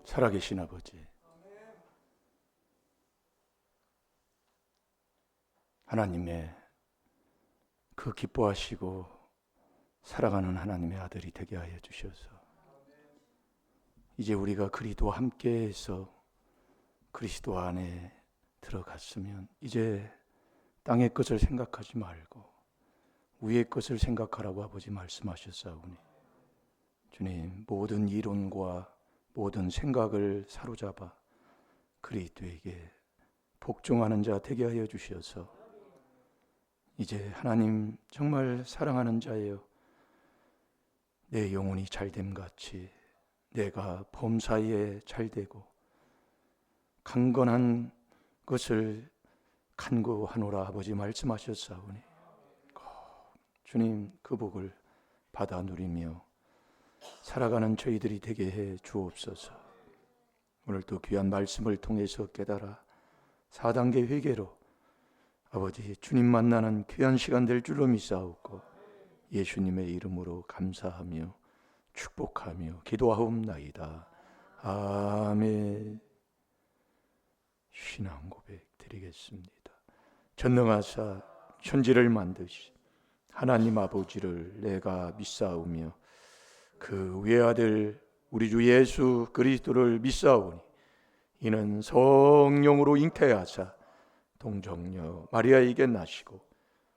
살아계신 아버지, 하나님의 그 기뻐하시고 사랑하는 하나님의 아들이 되게 하여 주셔서 이제 우리가 그리스도와 함께해서 그리스도 안에 들어갔으면 이제 땅의 것을 생각하지 말고 위의 것을 생각하라고 아버지 말씀하셨사오니, 주님, 모든 이론과 모든 생각을 사로잡아 그리스도에게 복종하는 자 되게 하여 주셔서 이제 하나님 정말 사랑하는 자예요, 내 영혼이 잘됨같이 내가 범사에 잘되고 강건한 것을 간구하노라 아버지 말씀하셨사오니 주님 그 복을 받아 누리며 살아가는 저희들이 되게 해 주옵소서. 오늘도 귀한 말씀을 통해서 깨달아 4단계 회개로 아버지 주님 만나는 귀한 시간 될 줄로 믿사옵고 예수님의 이름으로 감사하며 축복하며 기도하옵나이다. 아멘. 신앙 고백 드리겠습니다. 전능하사 천지를 만드신 하나님 아버지를 내가 믿사오며 그 외아들 우리 주 예수 그리스도를 믿사오니 이는 성령으로 잉태하사 동정녀 마리아에게 나시고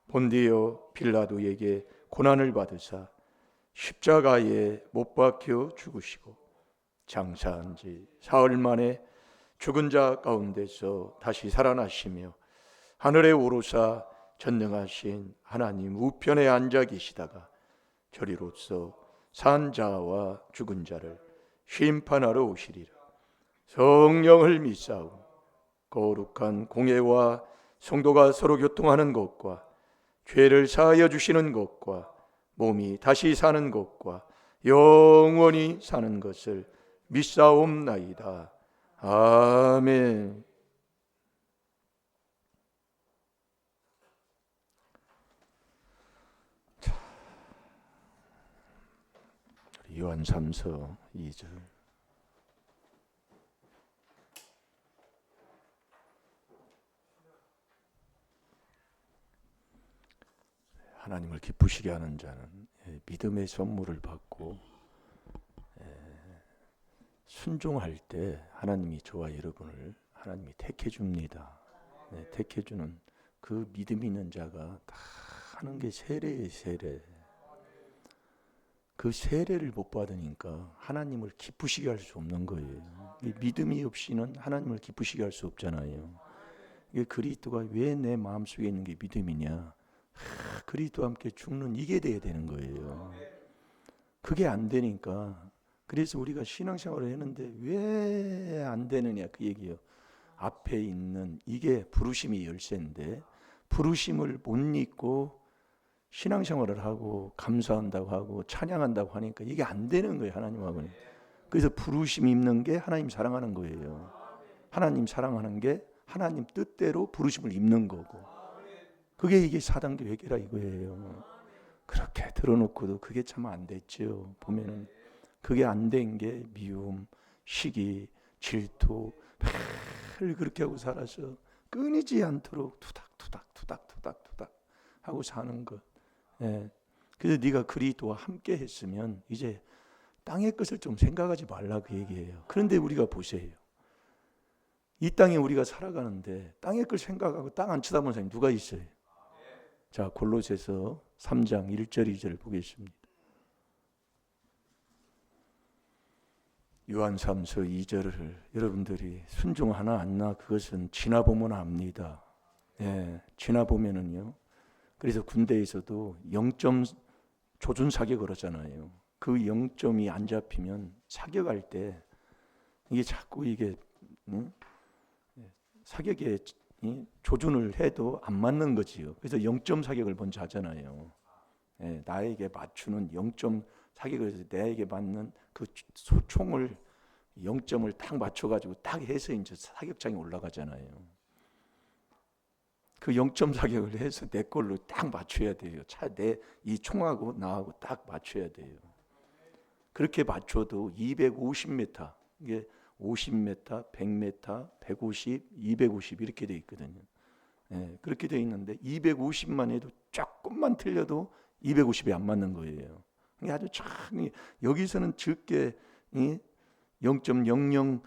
본디오 빌라도에게 고난을 받으사 십자가에 못 박혀 죽으시고 장사한 지 사흘 만에 죽은 자 가운데서 다시 살아나시며 하늘에 오르사 전능하신 하나님 우편에 앉아 계시다가 저리로서 산 자와 죽은 자를 심판하러 오시리라. 성령을 믿사오니 거룩한 공예와 성도가 서로 교통하는 것과 죄를 사하여 주시는 것과 몸이 다시 사는 것과 영원히 사는 것을 믿사옵나이다. 아멘. 요한 3서 2절. 하나님을 기쁘시게 하는 자는 믿음의 선물을 받고 순종할 때 하나님이 저와 여러분을 하나님이 택해 줍니다. 택해 주는 그 믿음 있는 자가 다 하는 게 세례예요, 세례. 그 세례를 못 받으니까 하나님을 기쁘시게 할 수 없는 거예요. 믿음이 없이는 하나님을 기쁘시게 할 수 없잖아요. 이게 그리스도가 왜 내 마음속에 있는 게 믿음이냐? 그리스도와 함께 죽는 이게 돼야 되는 거예요. 그게 안 되니까 그래서 우리가 신앙생활을 했는데 왜 안 되느냐 그 얘기예요. 앞에 있는 이게 부르심이 열쇠인데 부르심을 못 잊고 신앙생활을 하고 감사한다고 하고 찬양한다고 하니까 이게 안 되는 거예요, 하나님하고는. 그래서 부르심 입는 게 하나님 사랑하는 거예요. 하나님 사랑하는 게 하나님 뜻대로 부르심을 입는 거고, 그게 이게 4단계 회개라 이거예요. 그렇게 들어놓고도 그게 참 안 됐죠. 보면은 그게 안 된 게 미움, 시기, 질투 매일 그렇게 하고 살아서 끊이지 않도록 투닥투닥 하고 사는 것. 그래서 네가 그리스도와 함께 했으면 이제 땅의 것을 좀 생각하지 말라 그 얘기예요. 그런데 우리가 보세요. 이 땅에 우리가 살아가는데 땅의 걸 생각하고 땅 안 쳐다보는 사람이 누가 있어요? 자, 골로새서 3장 1절 2절 보겠습니다. 요한 3서 2절을 여러분들이 순종하나 안나 그것은 지나보면 압니다. 지나보면은요. 그래서 군대에서도 0점 조준 사격을 하잖아요. 그 0점이 안 잡히면 사격할 때 이게 자꾸 이게 사격에 조준을 해도 안 맞는 거지요. 그래서 0점 사격을 먼저 하잖아요. 나에게 맞추는 0점 사격을 해서 나에게 맞는 그 총을 0점을 딱 맞춰가지고 딱 해서 이제 사격장에 올라가잖아요. 그 0점 사격을 해서 내 걸로 딱 맞춰야 돼요. 내 이 총하고 나하고 딱 맞춰야 돼요. 그렇게 맞춰도 250m, 이게 50m, 100m, 150, 250 이렇게 돼 있거든요. 예, 그렇게 돼 있는데 250만 해도 조금만 틀려도 250이 안 맞는 거예요. 이게 아주 참 여기서는 적게 0.000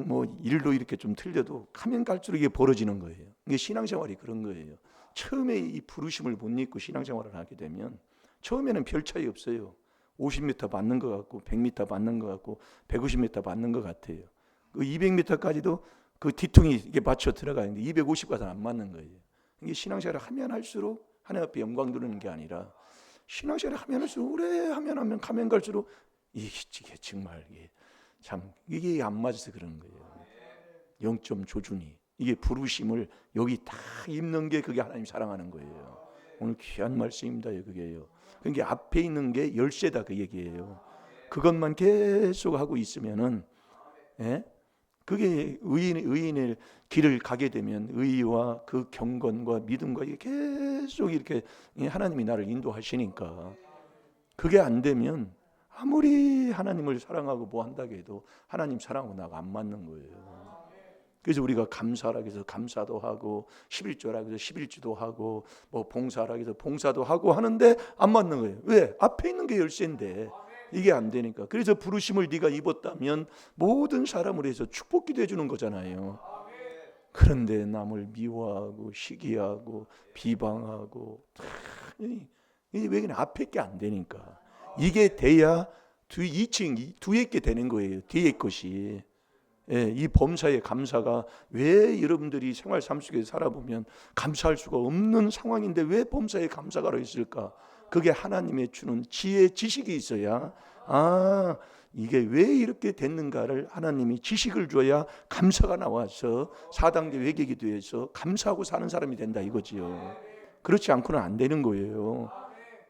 뭐 1도 이렇게 좀 틀려도 가면 갈수록 이게 벌어지는 거예요. 이게 신앙생활이 그런 거예요. 처음에 이 부르심을 못 잊고 신앙생활을 하게 되면 처음에는 별 차이 없어요. 50m 맞는 것 같고 100m 맞는 것 같고 150m 맞는 것 같아요. 그 200m까지도 그 뒤통이 이게 맞춰 들어가는데 250 가서는 안 맞는 거예요. 이게 신앙생활을 하면 할수록 하나님 앞에 영광 돌리는 게 아니라 신앙생활을 하면 할수록 오래 하면 가면 갈수록 이게 정말 이게 안 맞아서 그런 거예요. 0점 조준이 이게 부르심을 여기 다 입는 게 그게 하나님 사랑하는 거예요. 오늘 귀한 말씀입니다. 그게요. 그러니까 앞에 있는 게 열쇠다 그 얘기예요. 그것만 계속 하고 있으면은 그게 의인의 길을 가게 되면 의와 그 경건과 믿음과 이게 계속 이렇게 하나님이 나를 인도하시니까 그게 안 되면 아무리 하나님을 사랑하고 뭐 한다고 해도 하나님 사랑하고 나가 안 맞는 거예요. 그래서 우리가 감사하라 해서 감사도 하고 11조라 해서 11조도 하고 뭐 봉사하라 해서 봉사도 하고 하는데 안 맞는 거예요. 왜? 앞에 있는 게 열쇠인데 이게 안 되니까. 그래서 부르심을 네가 입었다면 모든 사람을 위해서 축복기도 해주는 거잖아요. 그런데 남을 미워하고 시기하고 비방하고 이게 왜 그냥 앞에 게 안 되니까. 이게 돼야 뒤에 게 되는 거예요. 뒤에 것이. 이 범사의 감사가 왜 여러분들이 생활 삶 속에서 살아보면 감사할 수가 없는 상황인데 왜 범사의 감사가 있을까? 그게 하나님의 주는 지혜, 지식이 있어야 이게 왜 이렇게 됐는가를 하나님이 지식을 줘야 감사가 나와서 4단계 회개기도해서 감사하고 사는 사람이 된다 이거지요. 그렇지 않고는 안 되는 거예요.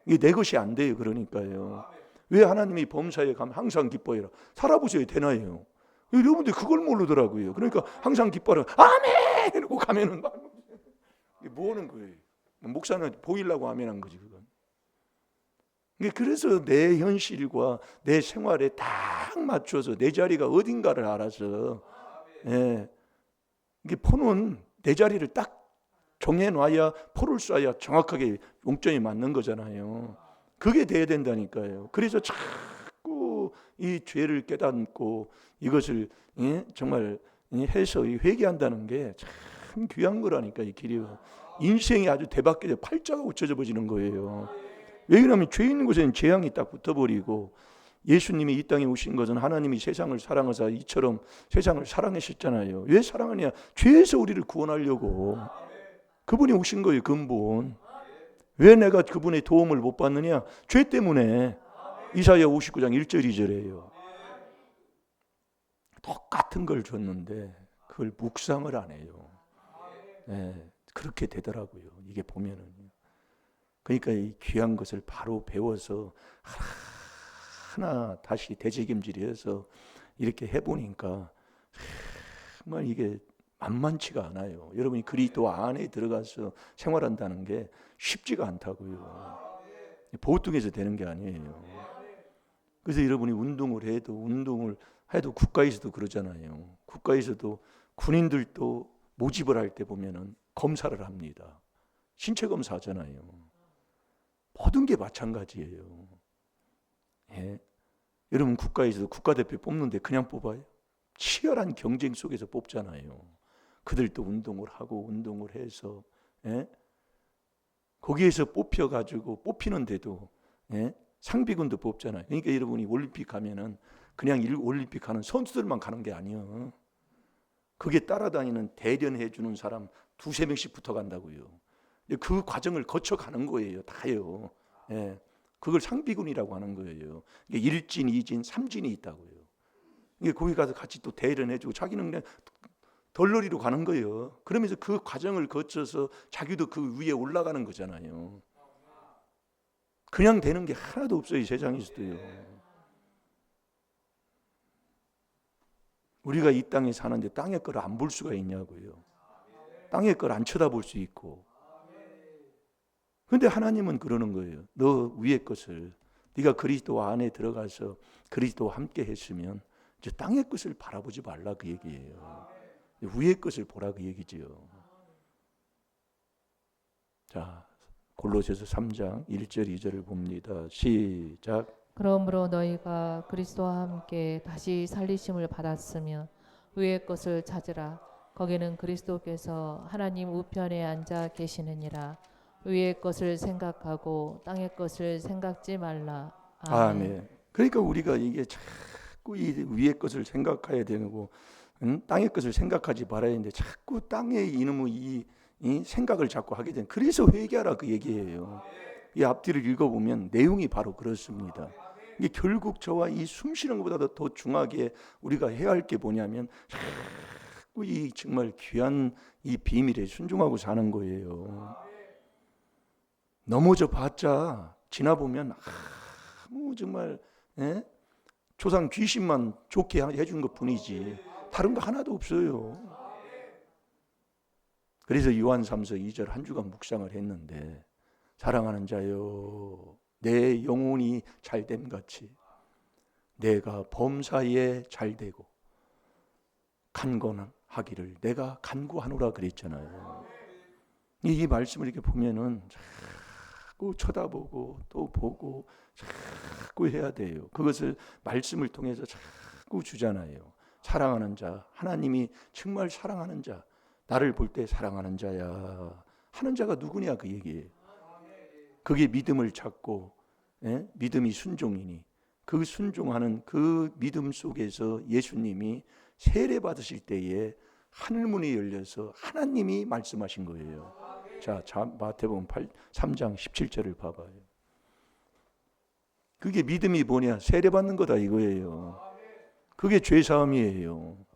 이게 내 것이 안 돼요. 그러니까요. 왜 하나님이 범사에 가면 항상 기뻐해라. 살아보셔야 되나요? 여러분들 그걸 모르더라고요. 그러니까 항상 기뻐라. 아멘! 이러고 가면은 이게 뭐 하는 거예요? 목사는 보이려고 아멘한 거지 그건. 그래서 내 현실과 내 생활에 딱 맞춰서 내 자리가 어딘가를 알아서 이게 포는 내 자리를 딱 정해놔야 포를 쏴야 정확하게 용점이 맞는 거잖아요. 그게 돼야 된다니까요. 그래서 자꾸 이 죄를 깨닫고 이것을 정말 해서 회개한다는 게 참 귀한 거라니까. 이 길이 인생이 아주 대박이죠. 팔자가 고쳐져 버리는 거예요. 왜 그러냐면 죄 있는 곳에는 재앙이 딱 붙어버리고 예수님이 이 땅에 오신 것은 하나님이 세상을 사랑하사 이처럼 세상을 사랑하셨잖아요. 왜 사랑하냐? 죄에서 우리를 구원하려고 그분이 오신 거예요. 근본. 왜 내가 그분의 도움을 못 받느냐? 죄 때문에. 이사야 59장 1절 2절이에요. 똑같은 걸 줬는데 그걸 묵상을 안 해요. 그렇게 되더라고요. 이게 보면은. 그러니까 이 귀한 것을 바로 배워서 하나 다시 되새김질해서 이렇게 해보니까 정말 이게 만만치가 않아요. 여러분이 그리스도 안에 들어가서 생활한다는 게 쉽지가 않다고요. 보통에서 되는 게 아니에요. 그래서 여러분이 운동을 해도 국가에서도 그러잖아요. 국가에서도 군인들도 모집을 할 때 보면은 검사를 합니다. 신체 검사하잖아요. 모든 게 마찬가지예요. 여러분 국가에서도 국가대표 뽑는데 그냥 뽑아요? 치열한 경쟁 속에서 뽑잖아요. 그들도 운동을 하고 운동을 해서 거기에서 뽑혀가지고 뽑히는데도 상비군도 뽑잖아요. 그러니까 여러분이 올림픽 가면은 그냥 올림픽 가는 선수들만 가는 게 아니에요. 그게 따라다니는 대련해 주는 사람 2-3명씩 붙어간다고요. 그 과정을 거쳐가는 거예요. 다요. 그걸 상비군이라고 하는 거예요. 1진, 2진, 3진이 있다고요. 거기 가서 같이 또 대련해 주고 자기는 그냥 덜러리로 가는 거예요. 그러면서 그 과정을 거쳐서 자기도 그 위에 올라가는 거잖아요. 그냥 되는 게 하나도 없어요. 세상에서도요. 우리가 이 땅에 사는데 땅의 걸 안 볼 수가 있냐고요. 땅의 걸 안 쳐다볼 수 있고. 그런데 하나님은 그러는 거예요. 너 위의 것을 네가 그리스도 안에 들어가서 그리스도와 함께 했으면 이제 땅의 것을 바라보지 말라 그 얘기예요. 위의 것을 보라 그 얘기지요. 자, 골로새서 3장 1절 2절을 봅니다. 시작. 그러므로 너희가 그리스도와 함께 다시 살리심을 받았으며 위의 것을 찾으라. 거기는 그리스도께서 하나님 우편에 앉아 계시느니라. 위의 것을 생각하고 땅의 것을 생각지 말라. 아멘. 그러니까 우리가 이게 자꾸 이 위의 것을 생각해야 되고 땅의 것을 생각하지 말아야 되는데 자꾸 땅의 이놈의 이 생각을 자꾸 하게 된. 그래서 회개하라 그 얘기예요. 이 앞뒤를 읽어보면 내용이 바로 그렇습니다. 이게 결국 저와 이 숨쉬는 것보다도 더 중하게 우리가 해야 할 게 뭐냐면 자꾸 이 정말 귀한 이 비밀에 순종하고 사는 거예요. 넘어져 봤자 지나보면 아무 정말 조상 귀신만 좋게 해준 것 뿐이지 다른 거 하나도 없어요. 그래서 요한 3서 2절 한 주간 묵상을 했는데 사랑하는 자여 내 영혼이 잘됨 같이 내가 범사에 잘되고 간건하기를 내가 간구하노라 그랬잖아요. 이 말씀을 이렇게 보면은 자꾸 쳐다보고 또 보고 자꾸 해야 돼요. 그것을 말씀을 통해서 자꾸 주잖아요. 사랑하는 자, 하나님이 정말 사랑하는 자, 나를 볼 때 사랑하는 자야 하는 자가 누구냐 그 얘기예요. 그게 믿음을 찾고 믿음이 순종이니 그 순종하는 그 믿음 속에서 예수님이 세례 받으실 때에 하늘문이 열려서 하나님이 말씀하신 거예요. 자, 마태복음 3장 17절을 봐봐요. 그게 믿음이 뭐냐? 세례 받는 거다 이거예요. 그게 죄 사함이에요.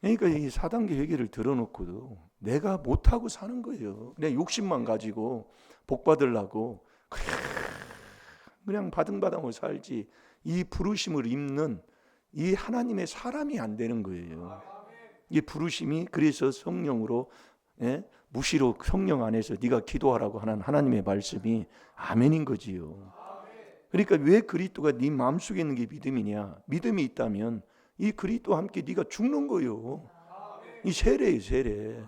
그러니까 이 4단계 회개를 들어놓고도 내가 못하고 사는 거예요. 그냥 욕심만 가지고 복 받으려고 그냥 바등바등하고 살지 이 부르심을 입는 이 하나님의 사람이 안 되는 거예요. 이 부르심이 그래서 성령으로 무시로 성령 안에서 네가 기도하라고 하는 하나님의 말씀이 아멘인 거지요. 그러니까 왜 그리스도가 네 마음속에 있는 게 믿음이냐? 믿음이 있다면 이 그리스도와 함께 네가 죽는 거요. 이 세례예요, 세례.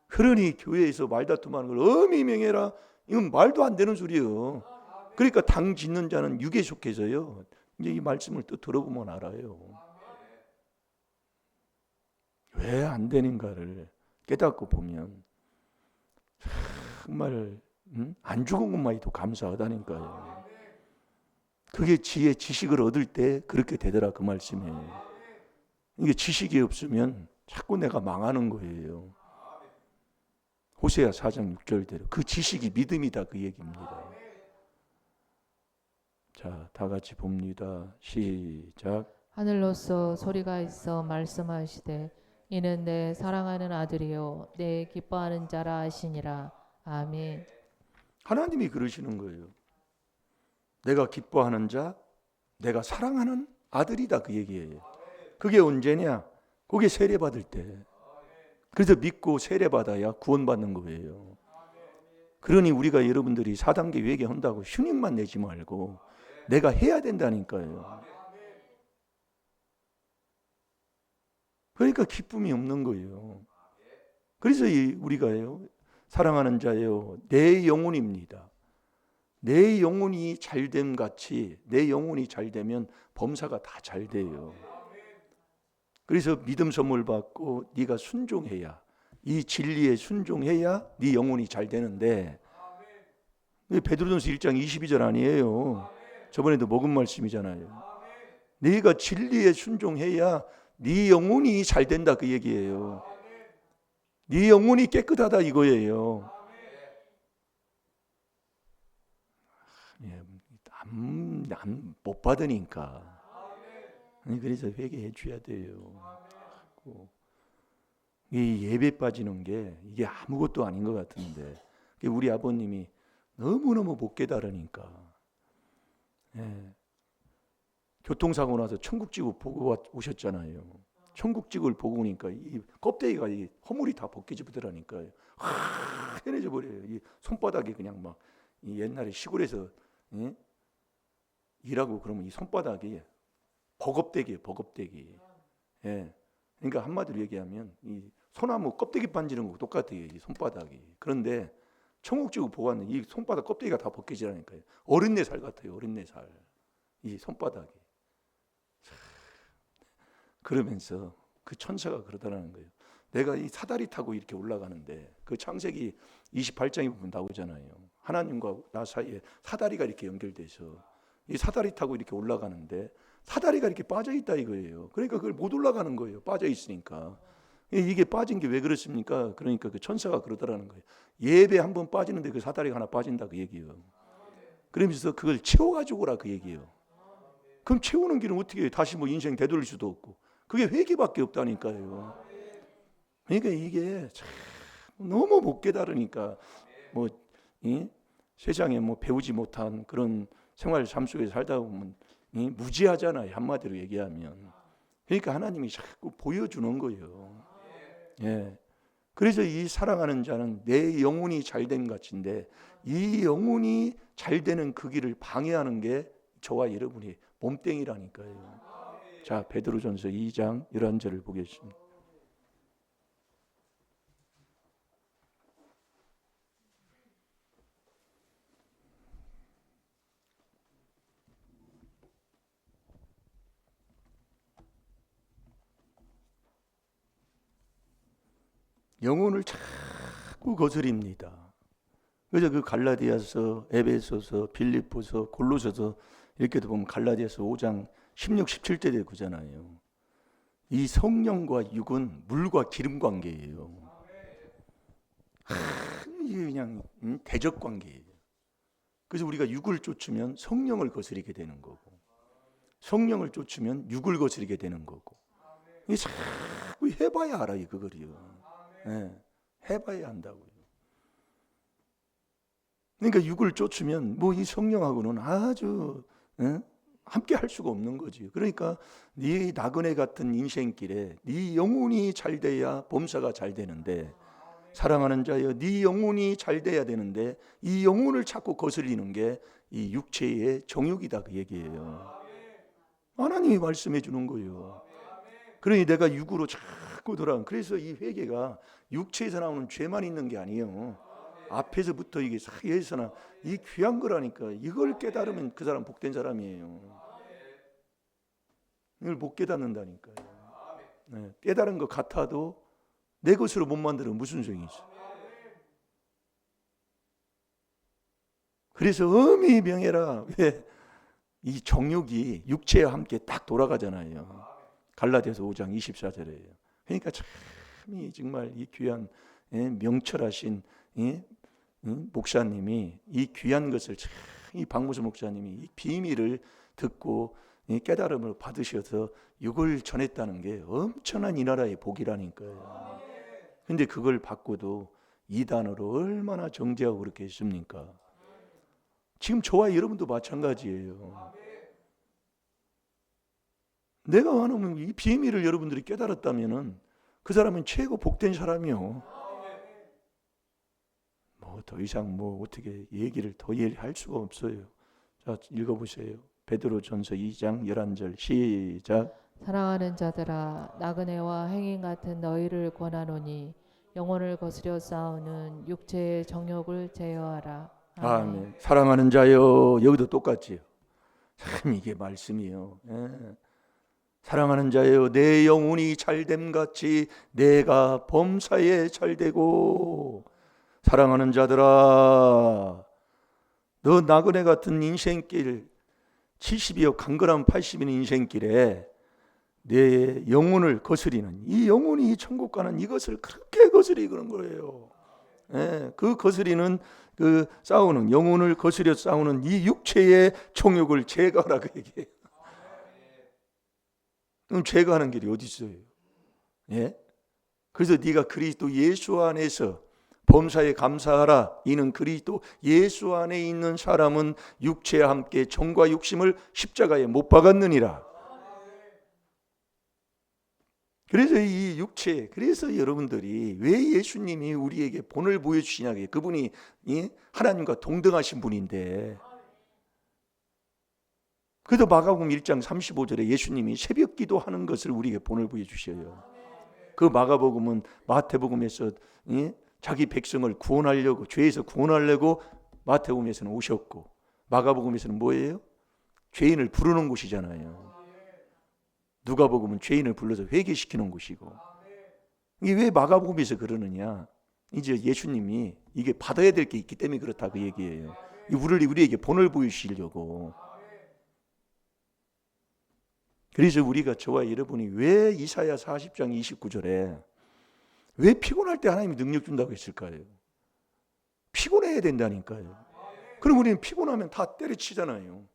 그러니 교회에서 말다툼하는 걸 엄히 명해라. 이건 말도 안 되는 소리예요. 그러니까 당 짓는 자는 육에 속해서요. 이제 이 말씀을 또 들어보면 알아요. 왜 안 되는가를 깨닫고 보면 정말 안 죽은 것만이도 감사하다니까요. 그게 지식을 얻을 때 그렇게 되더라 그 말씀이에요. 이게 지식이 없으면 자꾸 내가 망하는 거예요. 호세아 4장 6절대로 그 지식이 믿음이다 그 얘기입니다. 자, 다 같이 봅니다. 시작. 하늘로서 소리가 있어 말씀하시되 이는 내 사랑하는 아들이요 내 기뻐하는 자라 하시니라. 아멘. 하나님이 그러시는 거예요. 내가 기뻐하는 자, 내가 사랑하는 아들이다 그 얘기예요. 그게 언제냐? 그게 세례 받을 때. 그래서 믿고 세례 받아야 구원받는 거예요. 그러니 우리가 여러분들이 4단계 회개한다고 흉내만 내지 말고 내가 해야 된다니까요. 그러니까 기쁨이 없는 거예요. 그래서 우리가요, 사랑하는 자요, 내 영혼입니다. 내 영혼이 잘됨 같이 내 영혼이 잘되면 범사가 다 잘 돼요. 그래서 믿음 선물 받고 네가 순종해야, 이 진리에 순종해야 네 영혼이 잘 되는데, 베드로전서 1장 22절 아니에요. 저번에도 먹은 말씀이잖아요. 네가 진리에 순종해야 네 영혼이 잘 된다 그 얘기예요. 네 영혼이 깨끗하다 이거예요. 못 받으니까. 그래서 회개해 줘야 돼요. 이 예배 빠지는 게 이게 아무것도 아닌 것 같은데 우리 아버님이 너무너무 못 깨달으니까 교통사고 나서 천국지구 보고 오셨잖아요. 천국지구를 보고 오니까 이 껍데기가 이 허물이 다 벗겨지더라니까요. 헤어져 버려요. 이 손바닥이 그냥 막 이 옛날에 시골에서 일하고 그러면 이 손바닥이 버겁대기예요, 버겁대기. 예. 그러니까 한마디로 얘기하면 이 소나무 껍데기 반지는 거 똑같아요, 이 손바닥이. 그런데 청국지구 보았는 이 손바닥 껍데기가 다 벗겨지라니까요. 어린애 살 같아요, 어린애 살. 이 손바닥이. 그러면서 그 천사가 그러더라는 거예요. 내가 이 사다리 타고 이렇게 올라가는데 그 창세기 28장에 보면 나오잖아요. 하나님과 나 사이에 사다리가 이렇게 연결돼서 이 사다리 타고 이렇게 올라가는데 사다리가 이렇게 빠져 있다 이거예요. 그러니까 그걸 못 올라가는 거예요. 빠져 있으니까. 이게 빠진 게 왜 그렇습니까? 그러니까 그 천사가 그러더라는 거예요. 예배 한번 빠지는데 그 사다리가 하나 빠진다 그 얘기예요. 그러면서 그걸 채워가지고 오라 그 얘기예요. 그럼 채우는 길은 어떻게 해요? 다시 뭐 인생 되돌릴 수도 없고. 그게 회개밖에 없다니까요. 그러니까 이게 참 너무 못 깨달으니까 뭐 세상에 뭐 배우지 못한 그런 생활 삶 속에 살다 보면 무지하잖아요. 한마디로 얘기하면. 그러니까 하나님이 자꾸 보여주는 거예요. 예. 그래서 이 사랑하는 자는 내 영혼이 잘된 같인데 이 영혼이 잘 되는 그 길을 방해하는 게 저와 여러분이 몸땡이라니까요. 자, 베드로전서 2장 11절을 보겠습니다. 영혼을 자꾸 거스립니다. 그래서 그 갈라디아서, 에베소서, 빌립보서, 골로새서 이렇게도 보면 갈라디아서 5장 16, 17절 되잖아요. 이 성령과 육은 물과 기름 관계예요. 이게 그냥 대적 관계예요. 그래서 우리가 육을 쫓으면 성령을 거스리게 되는 거고, 성령을 쫓으면 육을 거스리게 되는 거고. 이게 자꾸 해봐야 알아요, 그거리요. 네, 해봐야 한다고요. 그러니까 육을 쫓으면 뭐 이 성령하고는 아주 함께 할 수가 없는 거지. 그러니까 네 나그네 같은 인생길에 네 영혼이 잘 돼야 범사가 잘 되는데, 사랑하는 자여 네 영혼이 잘 돼야 되는데 이 영혼을 자꾸 거스리는 게 이 육체의 정욕이다 그 얘기예요. 하나님이 말씀해 주는 거예요. 그러니 내가 육으로 자꾸 돌아가. 그래서 이 회개가 육체에서 나오는 죄만 있는 게 아니에요. 앞에서부터 이게 사이에서나 이 귀한 거라니까. 이걸 깨달으면 그 사람 복된 사람이에요. 이걸 못 깨닫는다니까요. 네, 깨달은 것 같아도 내 것으로 못 만들면 무슨 소용이 있어. 그래서 엄히 명예라. 왜? 이 정욕이 육체와 함께 딱 돌아가잖아요. 갈라디아서 5장 24절에요. 그러니까 참 정말 이 귀한 명철하신 목사님이 이 귀한 것을 참 이 박무수 목사님이 이 비밀을 듣고 깨달음을 받으셔서 육을 전했다는 게 엄청난 이 나라의 복이라니까요. 근데 그걸 받고도 이단으로 얼마나 정죄하고 그렇게 했습니까? 지금 저와 여러분도 마찬가지예요. 내가 하는 이 비밀을 여러분들이 깨달았다면은 그 사람은 최고 복된 사람이요. 뭐 더 이상 뭐 어떻게 얘기를 더 할 수가 없어요. 자, 읽어보세요. 베드로전서 2장 11절 시작. 사랑하는 자들아 나그네와 행인 같은 너희를 권하노니 영혼을 거스려 싸우는 육체의 정욕을 제어하라. 아멘. 사랑하는 자여, 여기도 똑같지요. 참 이게 말씀이요. 예. 사랑하는 자여, 내 영혼이 잘됨 같이 내가 범사에 잘되고. 사랑하는 자들아, 너 나그네 같은 인생길 70이요 강건한 80인 인생길에 내 영혼을 거스리는 이 영혼이 천국 가는 이것을 그렇게 거스리 그런 거예요. 예, 그 거스리는 그 싸우는 영혼을 거스려 싸우는 이 육체의 정욕을 제거하라 그 얘기예요. 그럼 제거하는 길이 어디 있어요? 예? 그래서 네가 그리스도 예수 안에서 범사에 감사하라. 이는 그리스도 예수 안에 있는 사람은 육체와 함께 정과 육심을 십자가에 못 박았느니라. 그래서 이 육체, 그래서 여러분들이 왜 예수님이 우리에게 본을 보여주시냐고요. 그분이 하나님과 동등하신 분인데. 그래도 마가복음 1장 35절에 예수님이 새벽 기도하는 것을 우리에게 본을 보여주셔요. 그 마가복음은 마태복음에서 자기 백성을 구원하려고, 죄에서 구원하려고 마태복음에서는 오셨고, 마가복음에서는 뭐예요? 죄인을 부르는 곳이잖아요. 누가복음은 죄인을 불러서 회개시키는 곳이고. 이게 왜 마가복음에서 그러느냐? 이제 예수님이 이게 받아야 될 게 있기 때문에 그렇다 그 얘기예요. 우리에게 본을 보여주시려고. 그래서 우리가, 저와 여러분이 왜 이사야 40장 29절에 왜 피곤할 때 하나님이 능력 준다고 했을까요? 피곤해야 된다니까요. 그럼 우리는 피곤하면 다 때려치잖아요.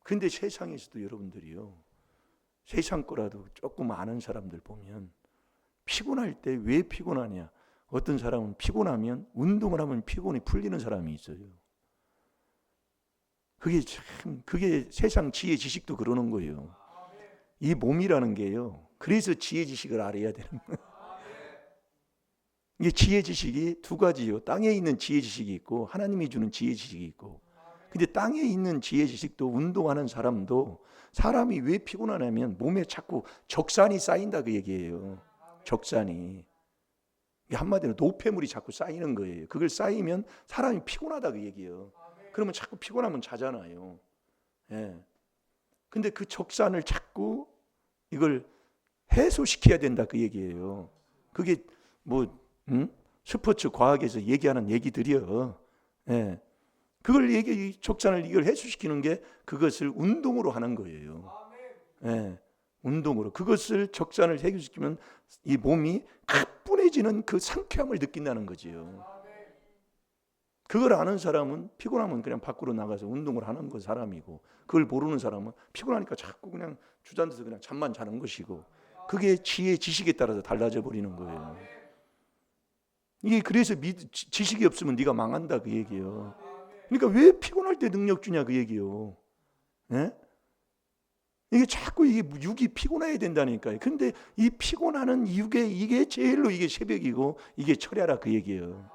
근데 세상에서도 여러분들이요, 세상 거라도 조금 아는 사람들 보면 피곤할 때 왜 피곤하냐? 어떤 사람은 피곤하면 운동을 하면 피곤이 풀리는 사람이 있어요. 그게 세상 지혜 지식도 그러는 거예요. 이 몸이라는 게요, 그래서 지혜 지식을 알아야 되는 거예요. 이게 지혜 지식이 두 가지요. 땅에 있는 지혜 지식이 있고 하나님이 주는 지혜 지식이 있고. 근데 땅에 있는 지혜 지식도, 운동하는 사람도, 사람이 왜 피곤하냐면 몸에 자꾸 적산이 쌓인다 그 얘기예요. 적산이. 한마디로 노폐물이 자꾸 쌓이는 거예요. 그걸 쌓이면 사람이 피곤하다 그 얘기예요. 그러면 자꾸 피곤하면 자잖아요. 예. 근데 그 적산을 자꾸 이걸 해소시켜야 된다 그 얘기예요. 그게 스포츠 과학에서 얘기하는 얘기들이요. 예. 그걸 적산을 이걸 해소시키는 게, 그것을 운동으로 하는 거예요. 예. 운동으로 그것을 적산을 해소시키면 이 몸이 가뿐해지는 그 상쾌함을 느낀다는 거지요. 그걸 아는 사람은 피곤하면 그냥 밖으로 나가서 운동을 하는 거 사람이고, 그걸 모르는 사람은 피곤하니까 자꾸 그냥 주저앉아서 그냥 잠만 자는 것이고, 그게 지혜 지식에 따라서 달라져 버리는 거예요. 이게 그래서 지식이 없으면 네가 망한다 그 얘기예요. 그러니까 왜 피곤할 때 능력 주냐 그 얘기예요. 예? 이게 자꾸 이게 육이 피곤해야 된다니까요. 근데 이 피곤하는 이게 제일로 이게 새벽이고 이게 철야라 그 얘기예요.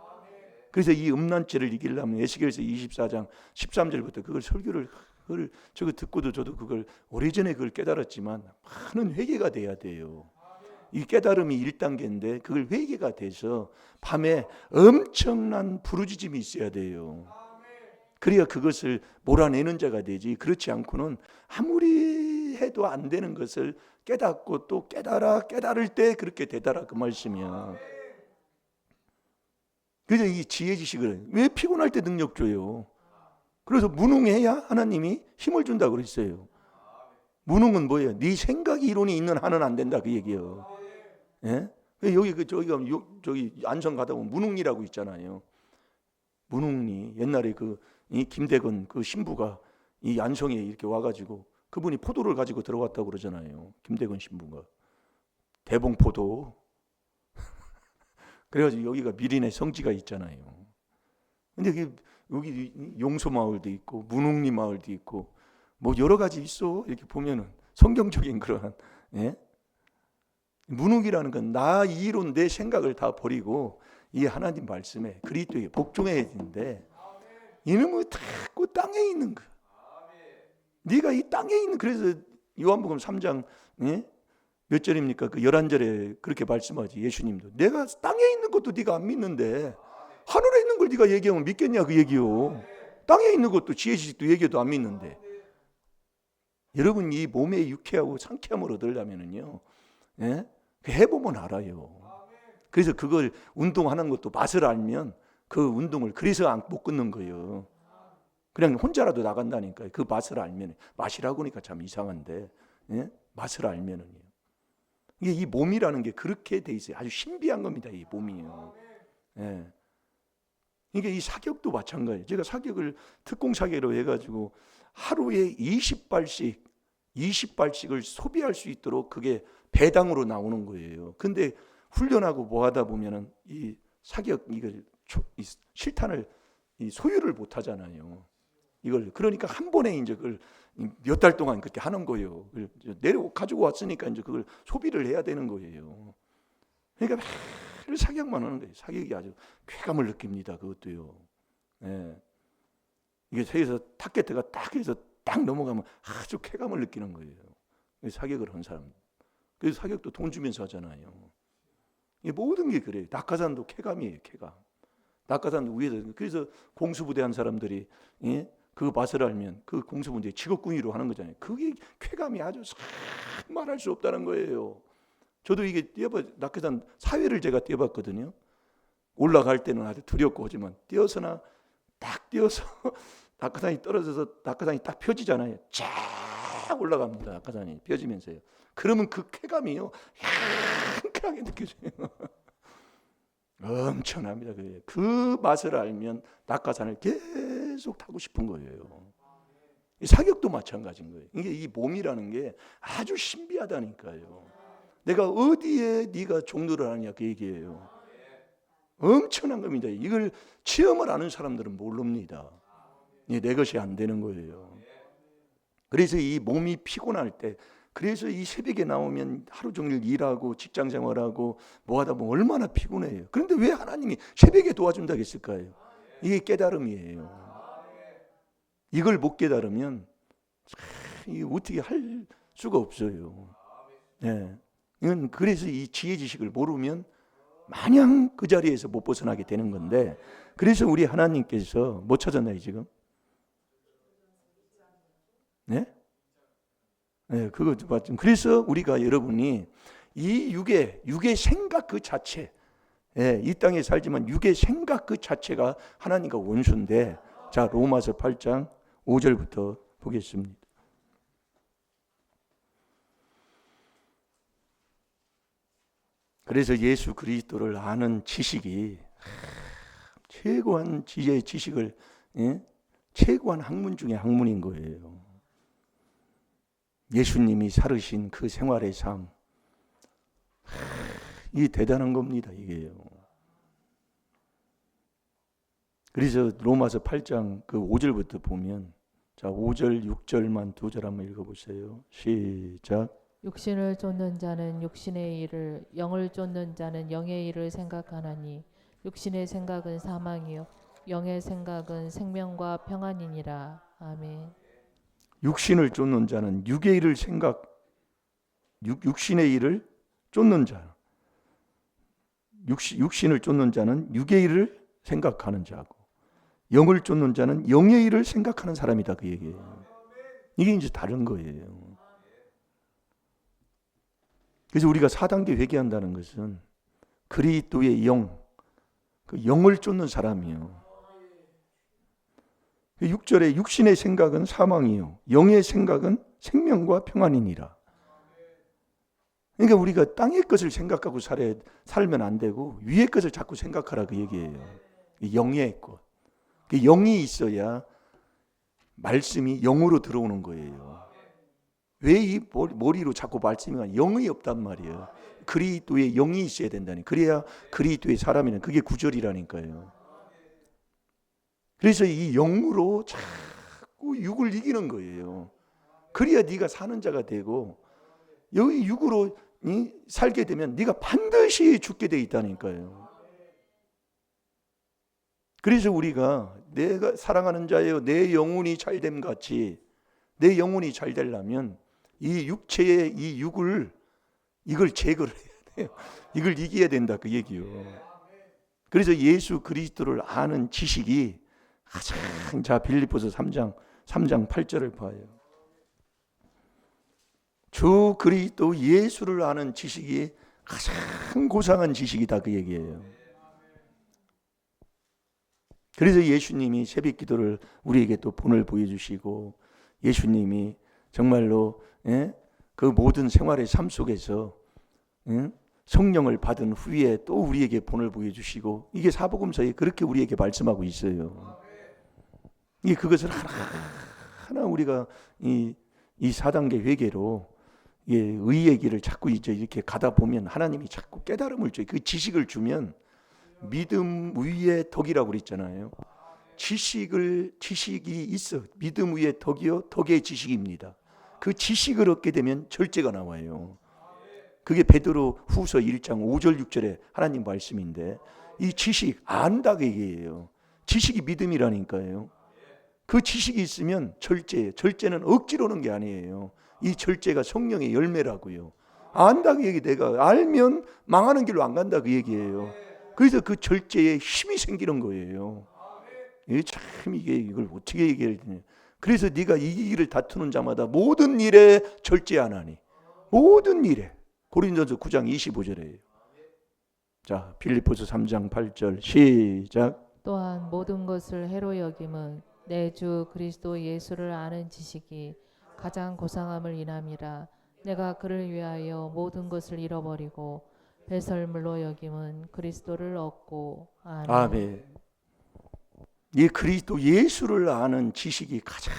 그래서 이 음란죄를 이기려면 에스겔서 24장 13절부터 그걸 설교를 저거 듣고도 저도 그걸 오래전에 그걸 깨달았지만 많은 회개가 돼야 돼요. 이 깨달음이 1단계인데 그걸 회개가 돼서 밤에 엄청난 부르짖음이 있어야 돼요. 그래야 그것을 몰아내는 자가 되지. 그렇지 않고는 아무리 해도 안 되는 것을 깨닫고 또 깨달을 때 그렇게 되더라 그 말씀이야. 그래서 이 지혜 지식을 왜 피곤할 때 능력 줘요? 그래서 무능해야 하나님이 힘을 준다고 그랬어요. 무능은 뭐예요? 네 생각이 이론이 있는 한은 안 된다 그 얘기예요. 예? 저기 안성 가다 보면 문흥리라고 있잖아요. 문흥리 옛날에 이 김대건 그 신부가 이 안성에 이렇게 와가지고 그분이 포도를 가지고 들어왔다고 그러잖아요. 김대건 신부가 대봉포도. 그래가지고 여기가 미린의 성지가 있잖아요. 근데 여기 용소마을도 있고 문흥리 마을도 있고 뭐 여러 가지 있어. 이렇게 보면은 성경적인 그러한 문흥이라는 건 나 이론 내 생각을 다 버리고 이 하나님 말씀에 그리스도에 복종해야 되는데 이놈은 자꾸 땅에 있는 거야. 네가 이 땅에 있는, 그래서 요한복음 3장 몇 절입니까? 그 11절에 그렇게 말씀하지 예수님도. 내가 땅에 있는 것도 네가 안 믿는데 하늘에 있는 걸 네가 얘기하면 믿겠냐 그 얘기요. 땅에 있는 것도 지혜 지식도 얘기해도 안 믿는데. 여러분 이 몸에 유쾌하고 상쾌함을 얻으려면은요, 해보면 알아요. 그래서 그걸 운동하는 것도 맛을 알면 그 운동을 그래서 못 끊는 거예요. 그냥 혼자라도 나간다니까요. 그 맛을 알면, 맛이라고 하니까 참 이상한데 맛을 알면은요. 이게 이 몸이라는 게 그렇게 돼 있어요. 아주 신비한 겁니다. 이 몸이요. 이게 이 사격도 마찬가지예요. 제가 사격을 특공 사격으로 해가지고 하루에 20발씩을 소비할 수 있도록 그게 배당으로 나오는 거예요. 근데 훈련하고 뭐 하다 보면은 이 사격 이 실탄을 소유를 못 하잖아요. 이걸 그러니까 한 번에 이제 그걸 몇 달 동안 그렇게 하는 거예요. 내려 가지고 왔으니까 이제 그걸 소비를 해야 되는 거예요. 그러니까 매일 사격만 하는 거예요. 사격이 아주 쾌감을 느낍니다. 그것도요. 예. 이게 저기서 타켓트가 딱 해서 딱 넘어가면 아주 쾌감을 느끼는 거예요. 사격을 한 사람. 그래서 사격도 돈 주면서 하잖아요. 이 모든 게 그래요. 낙하산도 쾌감이에요. 쾌감. 낙하산도 위에서. 그래서 공수부대 한 사람들이 그 맛을 알면 그 공수부대 직업군의로 하는 거잖아요. 그게 쾌감이 아주 말할 수 없다는 거예요. 저도 이게 낙하산 사회를 제가 뛰어봤거든요. 올라갈 때는 아주 두렵고 하지만 뛰어서나 딱 뛰어서 낙하산이 떨어져서 낙하산이 딱 펴지잖아요. 쫙 올라갑니다. 낙하산이 펴지면서요. 그러면 그 쾌감이요 향하게 느껴져요. 엄청납니다. 그 맛을 알면 낙하산을 계속 타고 싶은 거예요. 사격도 마찬가지인 거예요. 이게 이 몸이라는 게 아주 신비하다니까요. 내가 어디에 네가 종로를 하느냐 그 얘기예요. 엄청난 겁니다. 이걸 체험을 하는 사람들은 모릅니다. 내 것이 안 되는 거예요. 그래서 이 몸이 피곤할 때, 그래서 이 새벽에 나오면 하루 종일 일하고 직장 생활하고 뭐 하다 보면 얼마나 피곤해요. 그런데 왜 하나님이 새벽에 도와준다고 했을까요? 이게 깨달음이에요. 이걸 못 깨달으면 이게 어떻게 할 수가 없어요. 네. 이건 그래서 이 지혜 지식을 모르면 마냥 그 자리에서 못 벗어나게 되는 건데, 그래서 우리 하나님께서 뭐 찾았나요 지금? 네? 네, 그거 맞죠. 그래서 우리가 여러분이 이 육의 생각 그 자체, 이 땅에 살지만 육의 생각 그 자체가 하나님과 원수인데, 자 로마서 8장 5절부터 보겠습니다. 그래서 예수 그리스도를 아는 지식이 최고한 지혜의 지식을 최고한 학문 중에 학문인 거예요. 예수님이 살으신 그 생활의 삶, 이게 대단한 겁니다. 이게요. 그래서 로마서 8장 그 5절부터 보면, 자 5절 6절만 두 절 한번 읽어보세요. 시작. 육신을 쫓는 자는 육신의 일을, 영을 쫓는 자는 영의 일을 생각하나니 육신의 생각은 사망이요 영의 생각은 생명과 평안이니라. 아멘. 육신을 쫓는 자는 육의 일을 육신의 일을 쫓는 자. 육신을 쫓는 자는 육의 일을 생각하는 자고, 영을 쫓는 자는 영의 일을 생각하는 사람이다 그 얘기예요. 이게 이제 다른 거예요. 그래서 우리가 4단계 회개한다는 것은 그리스도의 영, 그 영을 쫓는 사람이요. 6절에 육신의 생각은 사망이요 영의 생각은 생명과 평안이니라. 그러니까 우리가 땅의 것을 생각하고 살면 안 되고 위의 것을 자꾸 생각하라 그 얘기예요. 영의 것. 그 영이 있어야 말씀이 영으로 들어오는 거예요. 왜 이 머리로 자꾸 말씀이 영이 없단 말이에요. 그리스도의 영이 있어야 된다니. 그래야 그리스도의 사람이는, 그게 구절이라니까요. 그래서 이 영으로 자꾸 육을 이기는 거예요. 그래야 네가 사는 자가 되고, 여기 육으로 살게 되면 네가 반드시 죽게 돼 있다니까요. 그래서 우리가 내가 사랑하는 자여 내 영혼이 잘됨 같이 내 영혼이 잘 되려면 이 육체의 이 육을 이걸 제거를 해야 돼요. 이걸 이겨야 된다 그 얘기요. 그래서 예수 그리스도를 아는 지식이 가장, 자 빌립보서 3장 8절을 봐요. 주 그리스도 예수를 아는 지식이 가장 고상한 지식이다 그 얘기예요. 그래서 예수님이 새벽 기도를 우리에게 또 본을 보여주시고, 예수님이 정말로 그 모든 생활의 삶 속에서 성령을 받은 후에 또 우리에게 본을 보여주시고, 이게 사복음서에 그렇게 우리에게 말씀하고 있어요. 이게 그것을 하나하나 우리가 이 4단계 회개로 의의 길을 자꾸 이제 이렇게 가다 보면 하나님이 자꾸 깨달음을 줘요. 그 지식을 주면 믿음 위의 덕이라고 그랬잖아요. 지식이 있어. 믿음 위에 덕이요, 덕의 지식입니다. 그 지식을 얻게 되면 절제가 나와요. 그게 베드로 후서 1장 5절 6절에 하나님 말씀인데, 이 지식 안다고 얘기해요. 지식이 믿음이라니까요. 그 지식이 있으면 절제예요. 절제는 억지로 오는 게 아니에요. 이 절제가 성령의 열매라고요. 안다고 얘기, 내가 알면 망하는 길로 안 간다 그 얘기예요. 그래서 그 절제에 힘이 생기는 거예요. 이걸 어떻게 얘기해야 되냐. 그래서 네가 이기기를 다투는 자마다 모든 일에 절제 안 하니. 모든 일에. 고린도전서 9장 25절이에요. 자, 빌립보서 3장 8절 시작. 또한 모든 것을 해로 여김은 내 주 그리스도 예수를 아는 지식이 가장 고상함을 인함이라. 내가 그를 위하여 모든 것을 잃어버리고 배설물로 여김은 그리스도를 얻고. 아멘. 아멘. 이 그리스도 예수를 아는 지식이 가장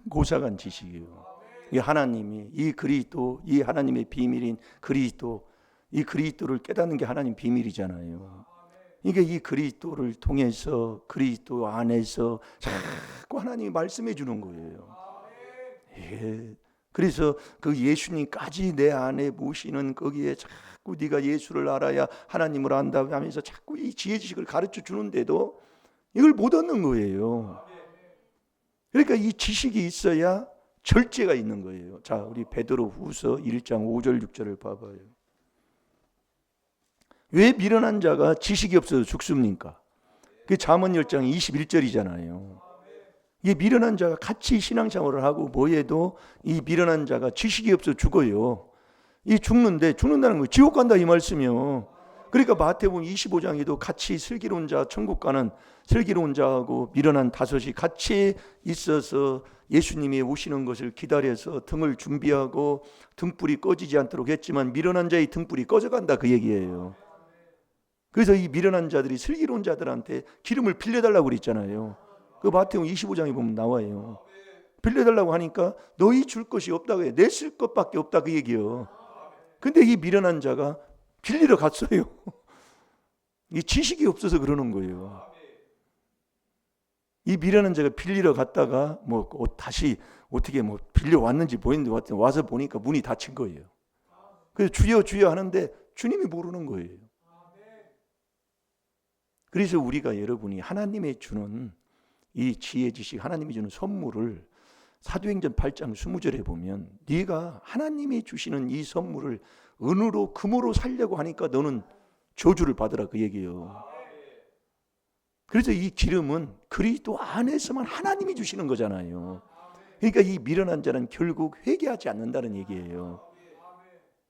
고상한 지식이에요. 이 하나님이 이 그리스도, 이 하나님의 비밀인 그리스도, 이 그리스도를 깨닫는 게 하나님 비밀이잖아요. 이게 이 그리스도를 통해서 그리스도 안에서 자꾸 하나님이 말씀해 주는 거예요. 예. 그래서 그 예수님까지 내 안에 모시는 거기에 자꾸 네가 예수를 알아야 하나님을 안다 하면서 자꾸 이 지혜 지식을 가르쳐 주는데도 이걸 못 얻는 거예요. 그러니까 이 지식이 있어야 절제가 있는 거예요. 자, 우리 베드로 후서 1장 5절 6절을 봐봐요. 왜 미련한 자가 지식이 없어서 죽습니까? 그게 잠언 10장 21절이잖아요. 이 미련한 자가 같이 신앙생활을 하고 뭐해도 이 미련한 자가 지식이 없어 죽어요. 이 죽는다는 거 지옥 간다 이 말씀이요. 그러니까 마태복음 25장에도 같이 슬기로운 자 천국 가는 슬기로운 자하고 미련한 다섯이 같이 있어서 예수님이 오시는 것을 기다려서 등을 준비하고 등불이 꺼지지 않도록 했지만 미련한 자의 등불이 꺼져간다 그 얘기예요. 그래서 이 미련한 자들이 슬기로운 자들한테 기름을 빌려달라고 그랬잖아요. 그 마태복음 25장에 보면 나와요. 빌려달라고 하니까 너희 줄 것이 없다고 해. 내 쓸 것밖에 없다 그 얘기예요. 근데 이 미련한 자가 빌리러 갔어요. 이 지식이 없어서 그러는 거예요. 이 미련한 자가 빌리러 갔다가 뭐 다시 어떻게 뭐 빌려 왔는지 보이는데 와서 보니까 문이 닫힌 거예요. 그래서 주여 주여 하는데 주님이 모르는 거예요. 그래서 우리가 여러분이 하나님의 주는 이 지혜 지식, 하나님이 주는 선물을 사도행전 8장 20절에 보면 네가 하나님이 주시는 이 선물을 은으로 금으로 살려고 하니까 너는 저주를 받으라 그 얘기예요. 그래서 이 기름은 그리스도 안에서만 하나님이 주시는 거잖아요. 그러니까 이 미련한 자는 결국 회개하지 않는다는 얘기예요.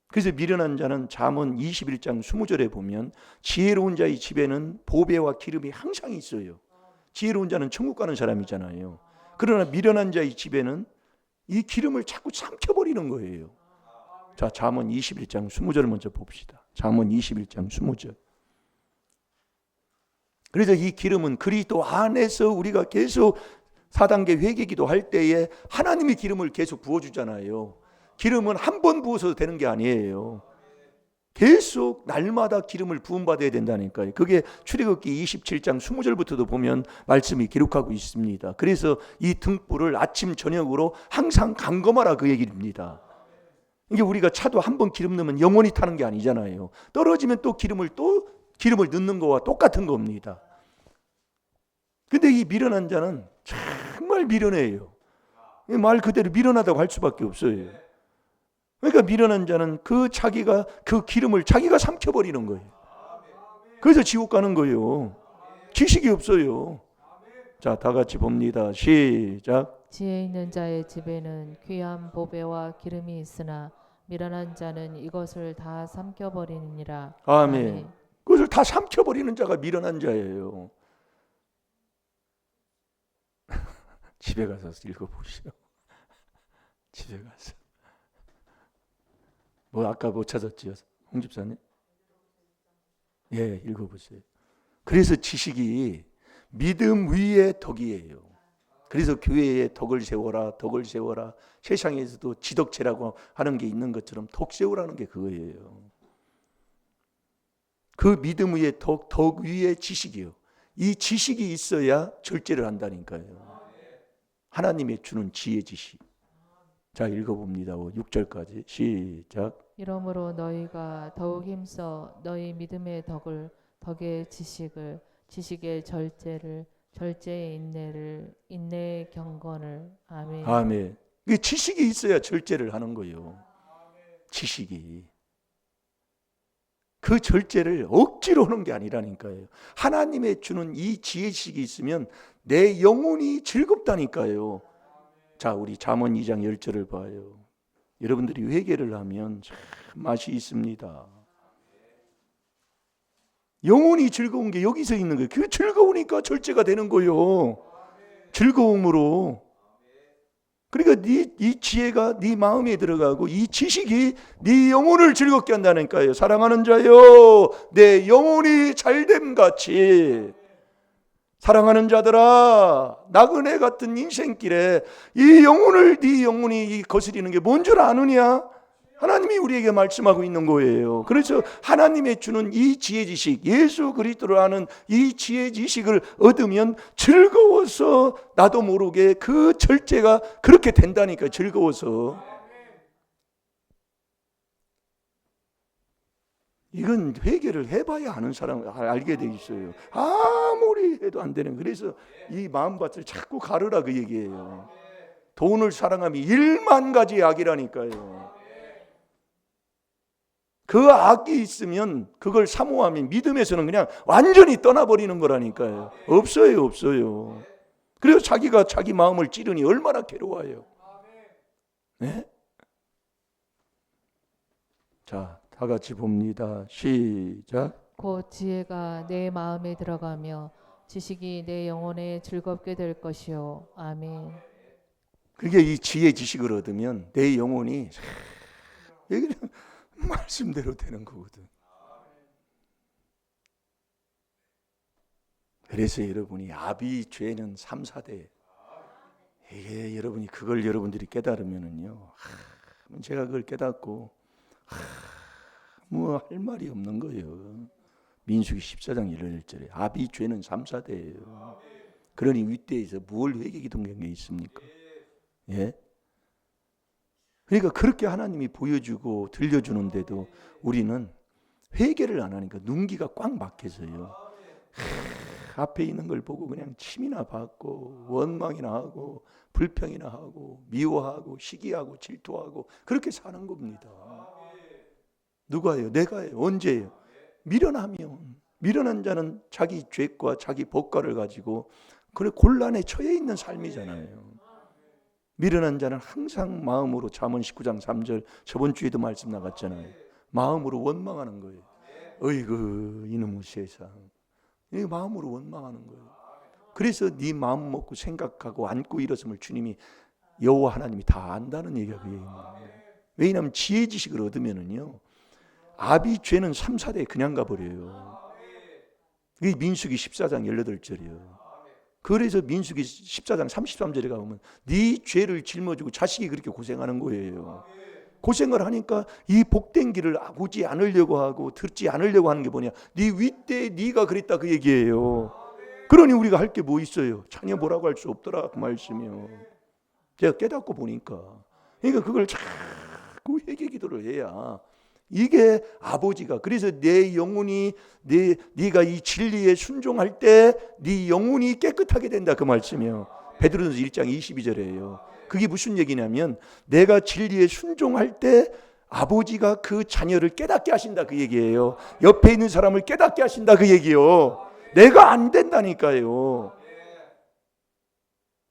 그래서 미련한 자는 잠언 21장 20절에 보면 지혜로운 자의 집에는 보배와 기름이 항상 있어요. 지혜로운 자는 천국 가는 사람이잖아요. 그러나 미련한 자의 집에는 이 기름을 자꾸 삼켜버리는 거예요. 자, 잠언 21장 20절을 먼저 봅시다. 잠언 21장 20절. 그래서 이 기름은 그리스도 안에서 우리가 계속 4단계 회개기도 할 때에 하나님이 기름을 계속 부어주잖아요. 기름은 한 번 부어서 되는 게 아니에요. 계속 날마다 기름을 부음받아야 된다니까요. 그게 출애굽기 27장 20절부터도 보면 말씀이 기록하고 있습니다. 그래서 이 등불을 아침 저녁으로 항상 감검하라 그 얘기입니다. 이게 우리가 차도 한 번 기름 넣으면 영원히 타는 게 아니잖아요. 떨어지면 또 기름을 넣는 거와 똑같은 겁니다. 근데 이 미련한 자는 정말 미련해요. 말 그대로 미련하다고 할 수밖에 없어요. 그러니까 미련한 자는 그 기름을 자기가 삼켜버리는 거예요. 그래서 지옥 가는 거예요. 지식이 없어요. 자, 다 같이 봅니다. 시작. 지혜 있는 자의 집에는 귀한 보배와 기름이 있으나 미련한 자는 이것을 다 삼켜버리느니라. 아멘. 그것을 다 삼켜버리는 자가 미련한 자예요. 집에 가서 읽어보시오. 집에 가서. 뭐 아까 못 찾았지요, 홍 집사님? 예, 읽어보세요. 그래서 지식이 믿음 위의 덕이에요. 그래서 교회에 덕을 세워라, 덕을 세워라. 세상에서도 지덕체라고 하는 게 있는 것처럼 덕 세우라는 게 그거예요. 그 믿음 위의 덕 위의 지식이요. 이 지식이 있어야 절제를 한다니까요. 하나님의 주는 지혜 지식. 자, 읽어봅니다. 6절까지 시작. 이러므로 너희가 더욱 힘써 너희 믿음의 덕의 지식을, 지식의 절제를, 절제의 인내를, 인내의 경건을. 아멘. 아멘. 그 지식이 있어야 절제를 하는 거예요. 지식이. 그 절제를 억지로 하는 게 아니라니까요. 하나님의 주는 이 지혜식이 있으면 내 영혼이 즐겁다니까요. 자, 우리 잠언 2장 10절을 봐요. 여러분들이 회개를 하면 참 맛이 있습니다. 영혼이 즐거운 게 여기서 있는 거예요. 그 즐거우니까 절제가 되는 거예요. 즐거움으로. 그러니까 이 지혜가 네 마음에 들어가고 이 지식이 네 영혼을 즐겁게 한다니까요. 사랑하는 자여, 내 영혼이 잘됨 같이. 사랑하는 자들아, 나그네 같은 인생길에 이 영혼을, 네 영혼이 거스리는 게 뭔 줄 아느냐? 하나님이 우리에게 말씀하고 있는 거예요. 그래서 하나님의 주는 이 지혜 지식, 예수 그리스도를 아는 이 지혜 지식을 얻으면 즐거워서 나도 모르게 그 절제가 그렇게 된다니까요. 즐거워서. 이건 회개를 해봐야 아는 사람 알게 돼 있어요. 아무리 해도 안 되는. 그래서 이 마음밭을 자꾸 가르라 그 얘기예요. 돈을 사랑함이 1만 가지 악이라니까요. 그 악이 있으면 그걸 사모하면 믿음에서는 그냥 완전히 떠나버리는 거라니까요. 없어요. 그래서 자기가 자기 마음을 찌르니 얼마나 괴로워요. 네? 자, 다 같이 봅니다. 시작. 곧 지혜가 내 마음에 들어가며 지식이 내 영혼에 즐겁게 될 것이요. 아멘. 그게 이 지혜 지식을 얻으면 내 영혼이 그냥 말씀대로 되는 거거든. 그래서 여러분이 아비 죄는 3, 4대. 이게 여러분이 그걸 여러분들이 깨달으면은요. 제가 그걸 깨닫고 뭐 할 말이 없는 거예요. 민수기 14장 1절에 아비 죄는 3, 4대예요. 그러니 윗대에서 뭘 회개기도한 게 있습니까? 예? 그러니까 그렇게 하나님이 보여주고 들려주는데도 우리는 회개를 안 하니까 눈기가 꽉 막혀서요. 앞에 있는 걸 보고 그냥 침이나 받고 원망이나 하고 불평이나 하고 미워하고 시기하고 질투하고 그렇게 사는 겁니다. 누가요? 내가요? 언제요? 미련한 자는 자기 죄과 자기 법과를 가지고 그래 곤란에 처해 있는 삶이잖아요. 미련한 자는 항상 마음으로 잠언 19장 3절 저번 주에도 말씀 나갔잖아요. 마음으로 원망하는 거예요. 어이구 이놈의 세상. 이 마음으로 원망하는 거예요. 그래서 네 마음 먹고 생각하고 안고 일어섬을 주님이 여호와 하나님이 다 안다는 얘기가 그 얘기입니다. 왜냐하면 지혜 지식을 얻으면은요 아비 죄는 3, 4대에 그냥 가버려요. 그게 민수기 14장 18절이에요. 그래서 민수기 14장 33절에 가보면 네 죄를 짊어지고 자식이 그렇게 고생하는 거예요. 고생을 하니까 이 복된 길을 보지 않으려고 하고 듣지 않으려고 하는 게 뭐냐? 네 윗대에 네가 그랬다 그 얘기예요. 그러니 우리가 할 게 뭐 있어요? 자녀 뭐라고 할 수 없더라 그 말씀이요. 제가 깨닫고 보니까 그러니까 그걸 자꾸 회개 기도를 해야 이게 아버지가 그래서 내 영혼이 네가 이 진리에 순종할 때 네 영혼이 깨끗하게 된다 그 말씀이요. 베드로전서 1장 22절이에요. 그게 무슨 얘기냐면 내가 진리에 순종할 때 아버지가 그 자녀를 깨닫게 하신다 그 얘기예요. 옆에 있는 사람을 깨닫게 하신다 그 얘기요. 내가 안 된다니까요.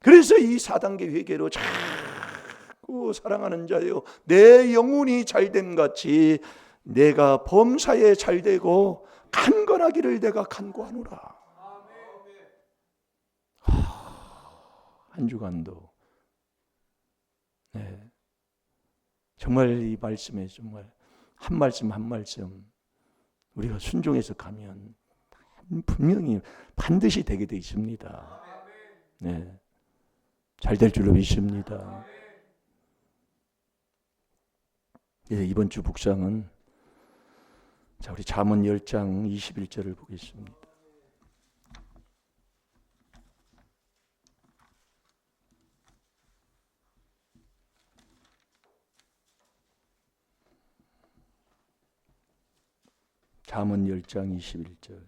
그래서 이 4단계 회개로 자꾸 사랑하는 자요 내 영혼이 잘됨 같이 내가 범사에 잘되고 간건하기를 내가 간구하노라. 한 주간도 네. 정말 이 말씀에 정말 한 말씀 한 말씀 우리가 순종해서 가면 분명히 반드시 되게 돼 있습니다. 네. 잘 될 줄로 믿습니다. 예, 이번 주 묵상은 자 우리 잠언 10장 21절을 보겠습니다. 잠언 10장 21절.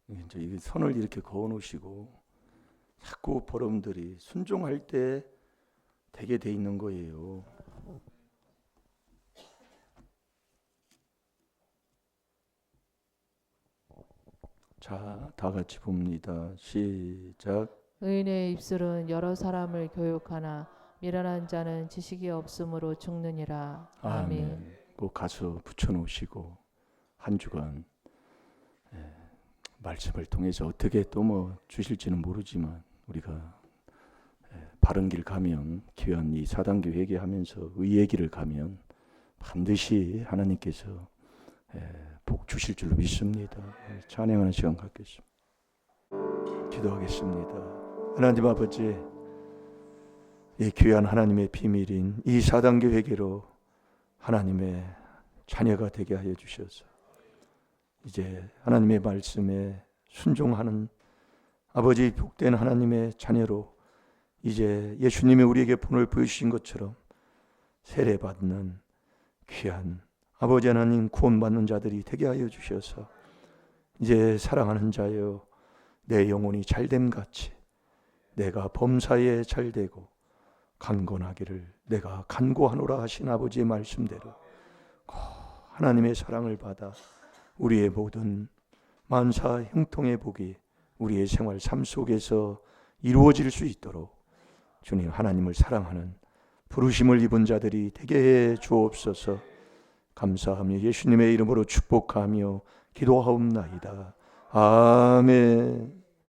이제 이 손을 이렇게 그어 놓으시고 자꾸 여러분들이 순종할 때 되게 돼 있는 거예요. 자, 다 같이 봅니다. 시작. 의인의 입술은 여러 사람을 교육하나 미련한 자는 지식이 없으므로 죽느니라. 아멘. 꼭 가서 붙여놓으시고 한 주간 말씀을 통해서 어떻게 또 뭐 주실지는 모르지만 우리가 바른 길 가면, 귀한 이 4단계 회개하면서 의의 길을 가면 반드시 하나님께서 복 주실 줄로 믿습니다. 찬양하는 시간 갖겠습니다. 기도하겠습니다. 하나님 아버지, 이 귀한 하나님의 비밀인 이 4단계 회개로 하나님의 자녀가 되게 하여 주셔서 이제 하나님의 말씀에 순종하는 아버지 복된 하나님의 자녀로 이제 예수님이 우리에게 본을 보여주신 것처럼 세례받는 귀한 아버지 하나님 구원받는 자들이 되게 하여 주셔서 이제 사랑하는 자여 내 영혼이 잘됨 같이 내가 범사에 잘되고 강건하기를 내가 간구하노라 하신 아버지의 말씀대로 하나님의 사랑을 받아 우리의 모든 만사 형통의 복이 우리의 생활 삶 속에서 이루어질 수 있도록 주님 하나님을 사랑하는 부르심을 입은 자들이 되게 해 주옵소서. 감사하며 예수님의 이름으로 축복하며 기도하옵나이다. 아멘.